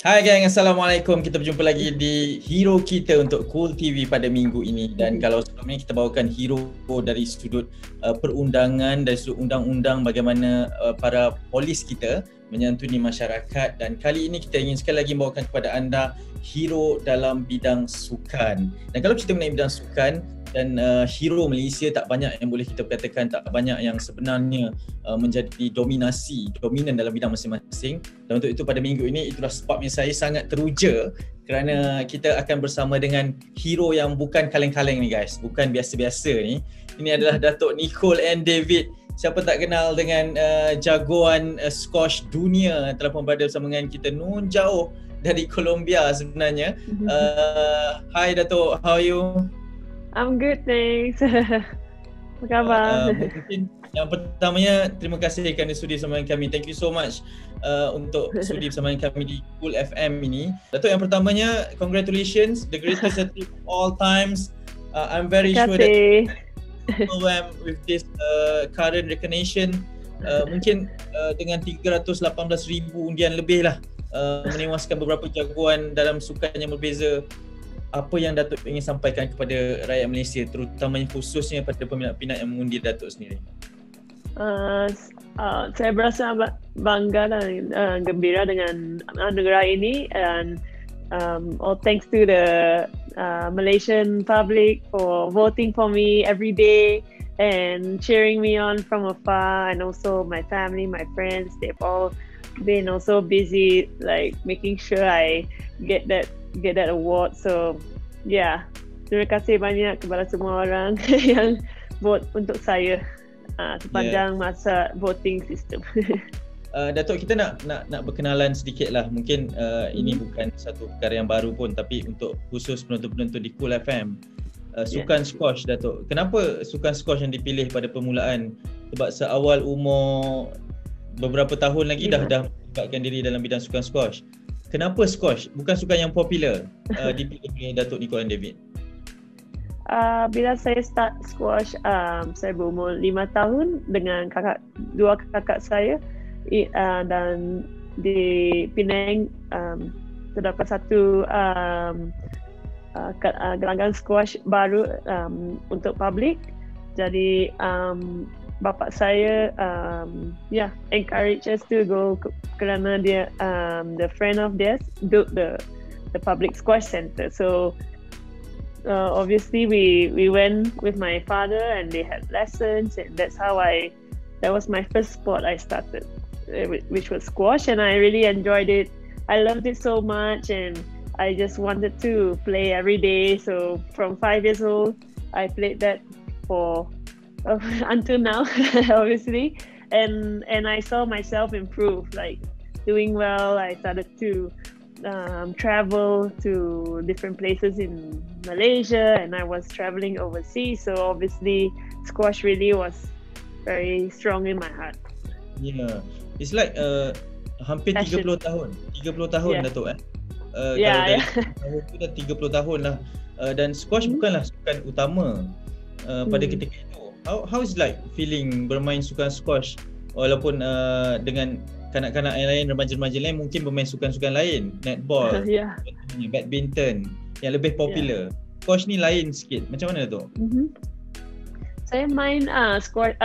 Hai gang, Assalamualaikum. Kita berjumpa lagi di hero kita untuk Cool TV pada minggu ini. Dan kalau sebelum ini kita bawakan hero dari sudut perundangan, dari sudut undang-undang bagaimana para polis kita menyantuni masyarakat. Dan kali ini kita ingin sekali lagi membawakan kepada anda hero dalam bidang sukan. Dan kalau kita mengenai bidang sukan dan hero Malaysia, tak banyak yang boleh kita katakan, tak banyak yang sebenarnya menjadi dominan dalam bidang masing-masing. Dan untuk itu pada minggu ini, itulah sebabnya saya sangat teruja kerana kita akan bersama dengan hero yang bukan kaleng-kaleng ni guys, bukan biasa-biasa ni. Ini adalah Datuk Nicole and David. Siapa tak kenal dengan jagoan squash dunia, telah pun berada bersama dengan kita nun jauh dari Colombia sebenarnya. Hi Datuk, how are you? I'm good, thanks. Apa khabar? Mungkin yang pertamanya, terima kasih kerana sudi bersama dengan kami. Thank you so much untuk sudi bersama dengan kami di Cool FM ini. Datuk, yang pertamanya, congratulations, the greatest athlete of all times. I'm very sure that overwhelmed with this current recognition. Mungkin dengan 318,000 undian lebih lah, menewaskan beberapa jagoan dalam sukan yang berbeza. Apa yang Datuk ingin sampaikan kepada rakyat Malaysia, terutamanya khususnya pada peminat-peminat yang mengundi Datuk sendiri? Saya berasa bangga dan gembira dengan negara ini, and all thanks to the Malaysian public for voting for me every day and cheering me on from afar, and also my family, my friends, they've all been also busy like making sure I get that award. So yeah, terima kasih banyak kepada semua orang yang vote untuk saya sepanjang masa voting system. Datuk, kita nak berkenalan sedikit lah. Mungkin ini bukan satu perkara yang baru pun, tapi untuk khusus penonton-penonton di Cool FM, sukan squash, Datuk, kenapa sukan squash yang dipilih pada permulaan? Sebab seawal umur beberapa tahun lagi dah melibatkan diri dalam bidang sukan squash. Kenapa squash? Bukan sukan yang popular dipilih oleh Datuk Nicole and David. Bila saya start squash, saya berumur 5 tahun dengan dua kakak saya, dan di Penang terdapat satu gelanggang squash baru untuk public. Jadi bapa saya encourage us to go kerana dia the friend of theirs built the public squash center. So obviously we went with my father and they had lessons, and that was my first sport I started, which was squash, and I really enjoyed it. I loved it so much, and I just wanted to play every day. So from 5 years old, I played that for until now, obviously, and I saw myself improve, like doing well. I started to travel to different places in Malaysia, and I was traveling overseas. So obviously, squash really was very strong in my heart. Yeah, it's like hampir 30 tahun Datuk kalau dari tahun tu dah 30 tahun lah, dan squash bukanlah sukan utama pada ketika itu. How is like feeling bermain sukan squash walaupun dengan kanak-kanak yang lain, remaja-remaja lain mungkin bermain sukan-sukan lain, netball, badminton yang lebih popular. Squash ni lain sikit. Macam mana tu? Saya main sport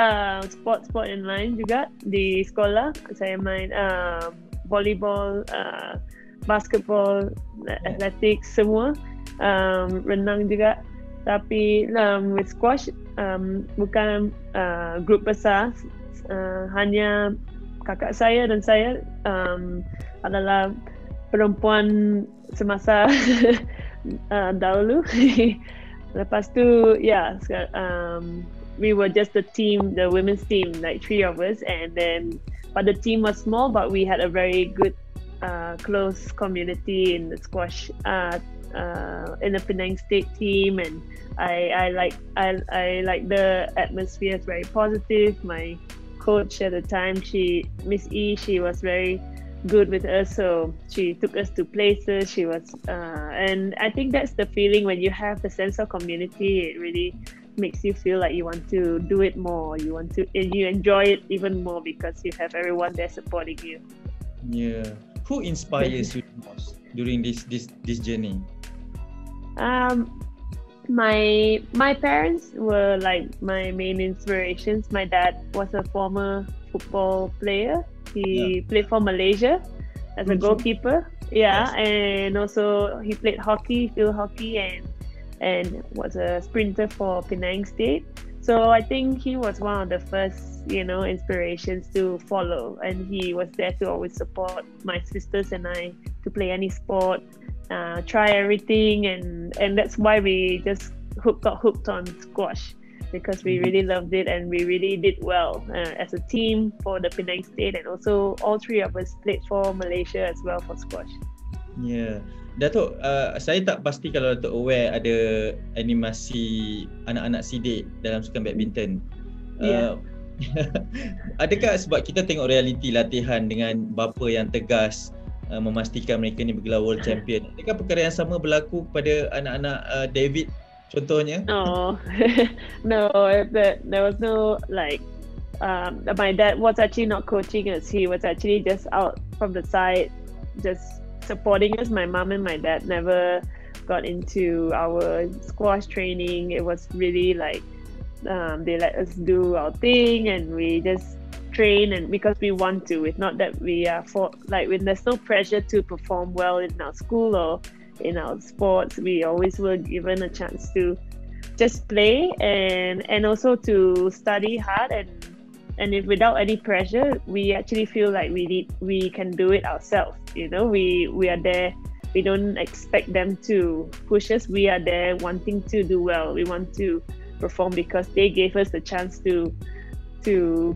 yang lain juga di sekolah. Saya main volleyball, basketball, athletics semua, renang juga. Tapi with squash bukan grup besar, hanya kakak saya dan saya adalah perempuan semasa dahulu. Lepas tu we were just the team, the women's team, like 3 of us, and then but the team was small, but we had a very good close community in the squash in the Penang State team, and I like the atmosphere. It's very positive. My coach at the time, Miss E, she was very good with us, so she took us to places. She was and I think that's the feeling when you have the sense of community. It really makes you feel like you want to do it more. You enjoy it even more because you have everyone there supporting you. Yeah. who inspires you the most during this journey? My parents were like my main inspirations. My dad was a former football player. He played for Malaysia as a goalkeeper. Yeah, and also he played hockey, field hockey, and was a sprinter for Penang State. So I think he was one of the first, inspirations to follow, and he was there to always support my sisters and I to play any sport, try everything, and that's why we just got hooked on squash, because we really loved it and we really did well as a team for the Penang State, and also all three of us played for Malaysia as well for squash. Yeah. Datuk, saya tak pasti kalau Datuk aware ada animasi anak-anak sidik dalam sukan badminton. Adakah sebab kita tengok realiti latihan dengan bapa yang tegas memastikan mereka ni bergelar world champion, adakah perkara yang sama berlaku kepada anak-anak David contohnya? No, there was no like. My dad was actually not coaching us. He was actually just out from the side, just supporting us. My mom and my dad never got into our squash training. It was really like they let us do our thing and we just train, and because we want to. It's not that we are when there's no pressure to perform well in our school or in our sports. We always were given a chance to just play and also to study hard, and if without any pressure, we actually feel like we can do it ourselves. We are there. We don't expect them to push us. We are there wanting to do well. We want to perform because they gave us the chance to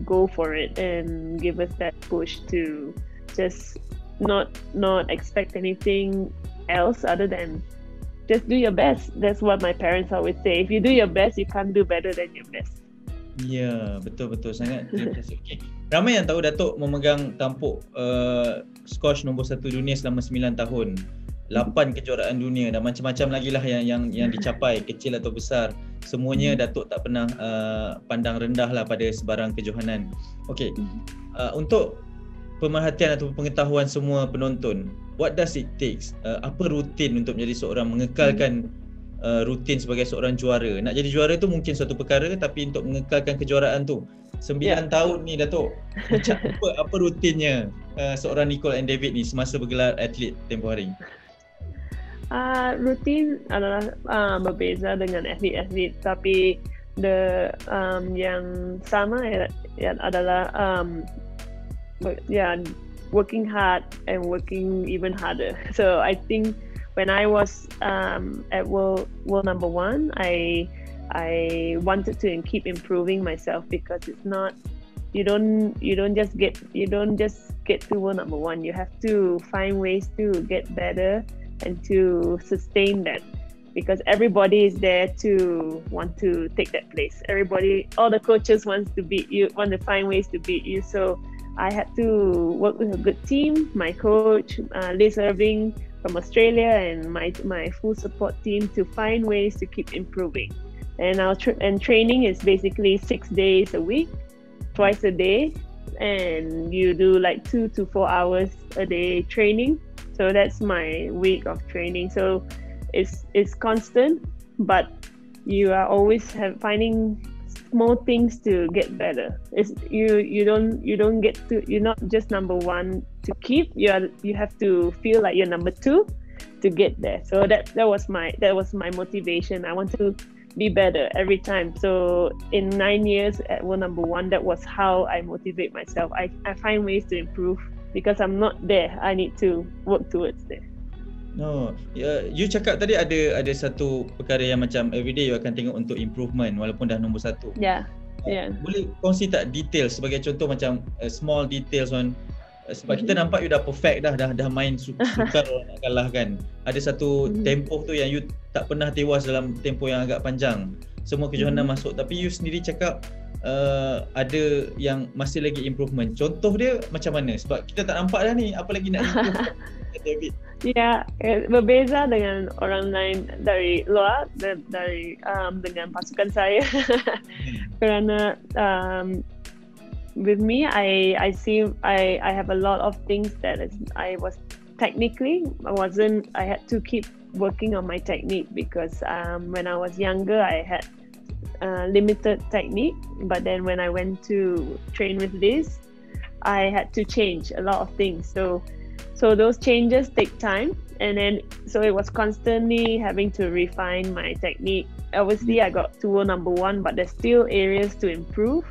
go for it and give us that push to just not expect anything else other than just do your best. That's what my parents always say. If you do your best, you can't do better than your best. Ya, betul sangat. Okay. Ramai yang tahu Datuk memegang tampuk squash nombor 1 dunia selama 9 tahun. 8 kejuaraan dunia dan macam-macam lagi lah yang dicapai, kecil atau besar. Semuanya Datuk tak pernah pandang rendah lah pada sebarang kejohanan. Okey. Untuk pemerhatian atau pengetahuan semua penonton, what does it takes? Apa rutin untuk menjadi seorang mengekalkan rutin sebagai seorang juara? Nak jadi juara tu mungkin suatu perkara, tapi untuk mengekalkan kejuaraan tu 9 tahun ni Datuk, macam apa rutinnya seorang Nicole and David ni semasa bergelar atlet tempoh hari? Rutin adalah berbeza dengan atlet-atlet, tapi yang sama adalah working hard and working even harder. So I think when I was at world number 1, I wanted to keep improving myself, because it's not you don't just get to world number 1. You have to find ways to get better and to sustain that, because everybody is there to want to take that place. All the coaches want to beat you, want to find ways to beat you. So I had to work with a good team, my coach, Liz Irving from Australia, and my full support team to find ways to keep improving. And training is basically 6 days a week, twice a day, and you do like 2 to 4 hours a day training. So that's my week of training. So it's constant, but you are always finding small things to get better. You're not just number 1 to keep. You have to feel like you're number 2 to get there. So that was my motivation. I want to be better every time. So in 9 years at world number 1, that was how I motivate myself. I find ways to improve, because I'm not there. I need to work towards there. No, you cakap tadi ada satu perkara yang macam everyday you akan tengok untuk improvement walaupun dah nombor 1. Yeah. Boleh kongsi tak detail sebagai contoh macam small details on, sebab kita nampak you dah perfect dah main sukar nak kalah kan. Ada satu tempoh tu yang you tak pernah tewas dalam tempoh yang agak panjang. Semua kejohanan masuk, tapi you sendiri cakap ada yang masih lagi improvement. Contoh dia macam mana? Sebab kita tak nampak dah ni, apa lagi nak improve David? Ya, berbeza dengan orang lain dari luar, dengan pasukan saya. Kerana with me, I see I have a lot of things that I was technically, I had to keep working on my technique because when I was younger, I had limited technique. But then when I went to train with Liz, I had to change a lot of things. So those changes take time. And then, so it was constantly having to refine my technique. Obviously, I got to world number 1, but there's still areas to improve.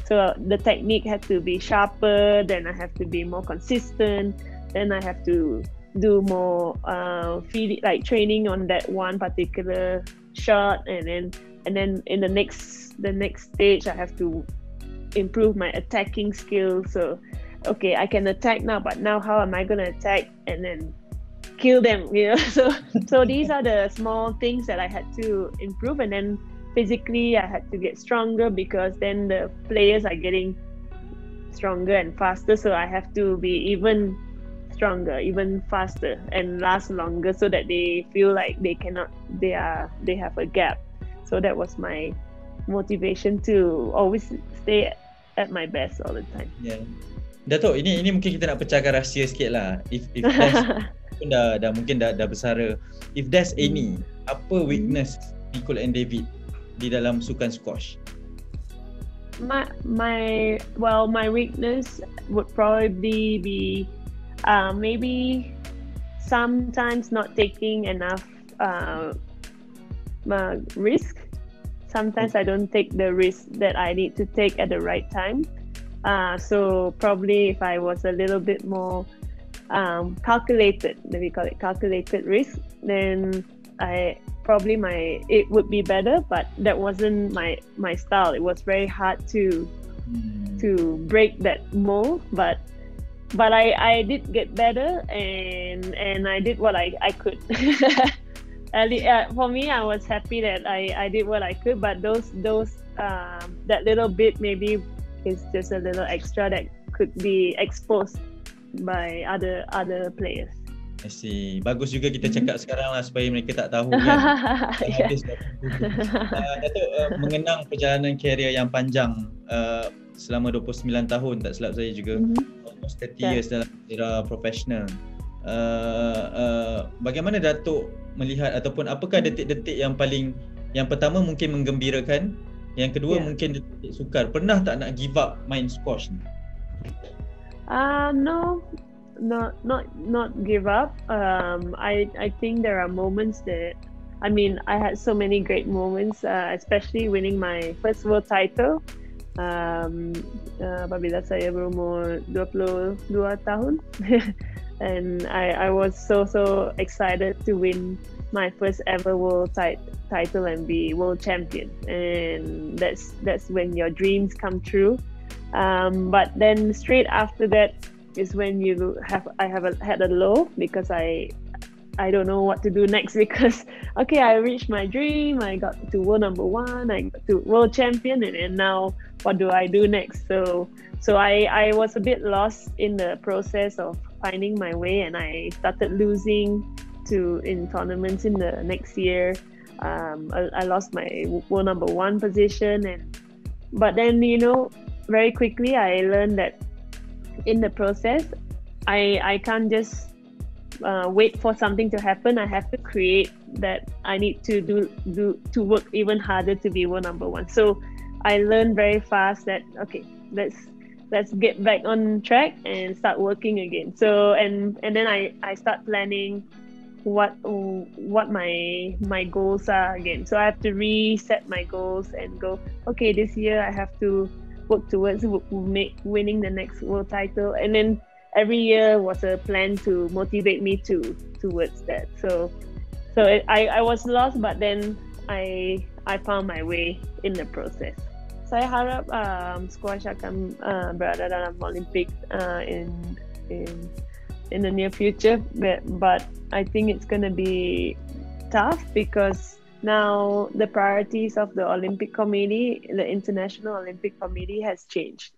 So the technique had to be sharper, then I have to be more consistent, then I have to do more training on that one particular shot, and then in the next stage I have to improve my attacking skills. So okay, I can attack now, but now how am I gonna attack and then kill them, so these are the small things that I had to improve. And then physically I had to get stronger because then the players are getting stronger and faster, so I have to be even stronger, even faster, and last longer, so that they feel like they have a gap. So that was my motivation to always stay at my best all the time. Yeah. Datuk, ini mungkin kita nak pecahkan rahsia sikit lah. If there's mungkin dah bersara. If there's any, apa weakness Nicole and David di dalam sukan squash? My weakness would probably be maybe sometimes not taking enough risk. Sometimes I don't take the risk that I need to take at the right time. So probably if I was a little bit more calculated, we call it calculated risk, then it would be better. But that wasn't my style. It was very hard to break that mold, but I did get better, and I did what I could. For me, I was happy that I did what I could, but those that little bit maybe is just a little extra that could be exposed by other players. I see. Bagus juga kita cakap sekarang lah supaya mereka tak tahu kan. Datuk, mengenang perjalanan karier yang panjang selama 29 tahun, tak silap saya juga, almost 30 years dalam era profesional. Bagaimana Datuk melihat, ataupun apakah detik-detik yang pertama mungkin menggembirakan, yang kedua mungkin detik sukar, pernah tak nak give up main squash ni? No, not give up. I think there are moments that, I had so many great moments, especially winning my first world title. Apabila saya berumur 22 tahun. And I was so excited to win my first ever world title and be world champion. And that's when your dreams come true. But then straight after that is when I have had a low, because I don't know what to do next, because okay, I reached my dream, I got to world number 1, I got to world champion, and now what do I do next? So I was a bit lost in the process of finding my way, and I started losing in tournaments in the next year. I lost my world number 1 position, but then very quickly I learned that in the process I can't just wait for something to happen. I have to create that. I need to to work even harder to be world number 1. So I learned very fast that okay, let's get back on track and start working again. So and then I start planning what my goals are again. So I have to reset my goals and go, okay, this year I have to work towards winning the next world title, and then every year was a plan to motivate me towards that. So I was lost, but then I found my way in the process. Saya harap squash akan berada dalam Olympic in the near future, but I think it's going to be tough, because now the priorities of the Olympic Committee, the International Olympic Committee, has changed.